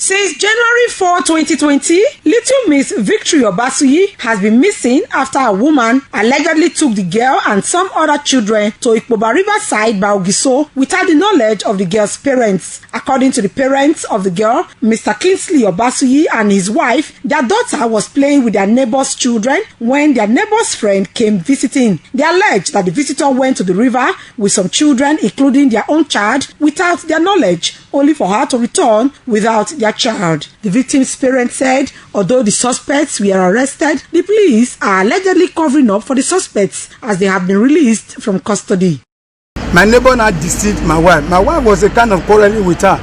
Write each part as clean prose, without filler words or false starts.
Since January 4, 2020, little Miss Victory Obasuyi has been missing after a woman allegedly took the girl and some other children to Ikpoba Riverside by Ogiso without the knowledge of the girl's parents. According to the parents of the girl, Mr. Kingsley Obasuyi and his wife, their daughter was playing with their neighbor's children when their neighbor's friend came visiting. They allege that the visitor went to the river with some children, including their own child, without their knowledge, only for her to return without their child. The victim's parents said although the suspects were arrested, the police are allegedly covering up for the suspects as they have been released from custody. My neighbor now deceived my wife. My wife was a kind of quarreling with her.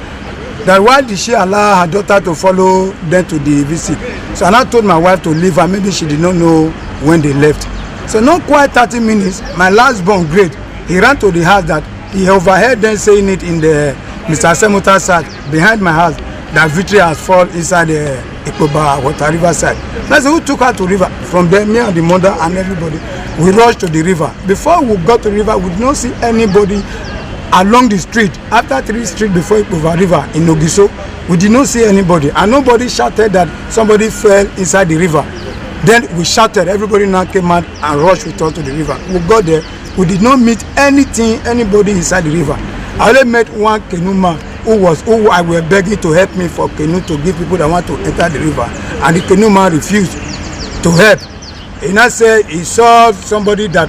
That why did she allow her daughter to follow them to the visit? So I now told my wife to leave her. Maybe she did not know when they left. So not quite 30 minutes, my last born grade, he ran to the house that he overheard them saying it in the Mr. Semota's side behind my house that Victory has fallen inside the Ikpoba Water River side. That's who took her to river. From there, me and the mother and everybody, we rushed to the river. Before we got to the river, we did not see anybody along the street. After 3 streets before Ikpoba River in Ogiso, we did not see anybody. And nobody shouted that somebody fell inside the river. Then we shouted, everybody now came out and rushed with us to the river. We got there, we did not meet anybody inside the river. I only met one canoe man who I were begging to help me for canoe to give people that want to enter the river. And the canoe man refused to help. He now said he saw somebody that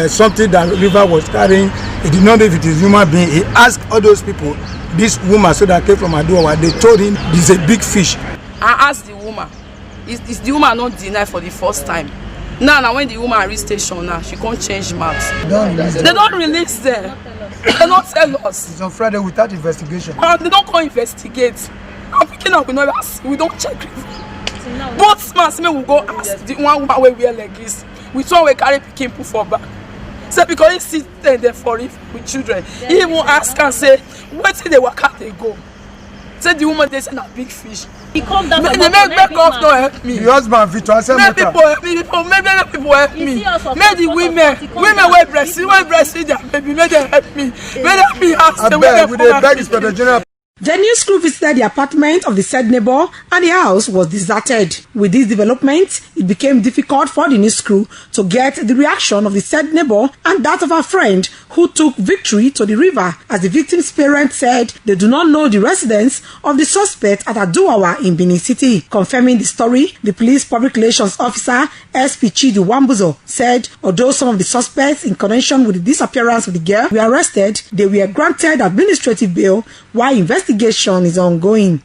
something that the river was carrying. He did not know if it is human being. He asked all those people, this woman so that came from Adowa, they told him this is a big fish. I asked the woman, is the woman not denied for the first time? Now when the woman reach station now, she can't change mouth. They don't release them. They don't tell us. It's on Friday without investigation. They don't go investigate. I'm picking up, we don't check. Both man will go ask the one woman where we are like this. We saw we carry picking put for back. So because he sit there for it with children, he even ask and say, where till they work out they go. Say the woman they say a big fish. He come down. They make off don't help me. The husband Victor I said people help me. Maybe people help me. Make the women wear breastfeed their baby. Make them help me. Make them be asked. I beg with the beg Inspector General. The news crew visited the apartment of the said neighbor and the house was deserted. With this development, it became difficult for the news crew to get the reaction of the said neighbor and that of her friend who took Victory to the river, as the victim's parents said they do not know the residence of the suspect at Aduawa in Benin City. Confirming the story, the police public relations officer SP Chidi Wambuzo said although some of the suspects in connection with the disappearance of the girl were arrested, they were granted administrative bail while investigation is ongoing.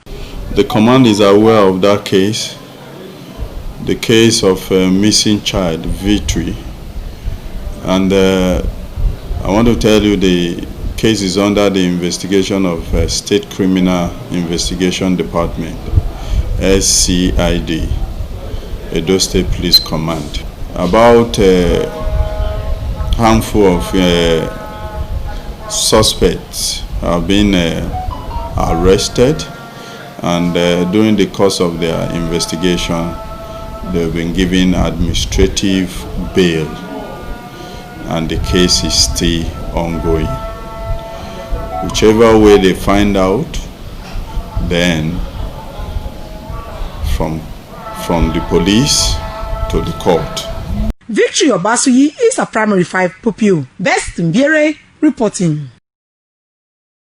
The command is aware of that case, the case of a missing child, Victory, and I want to tell you the case is under the investigation of State Criminal Investigation Department, SCID, Edo State Police Command. About a handful of suspects have been arrested, and during the course of their investigation they've been given administrative bail and the case is still ongoing. Whichever way they find out, then from the police to the court. Victory Obasuyi is a primary 5 pupil. Best Mbiere reporting.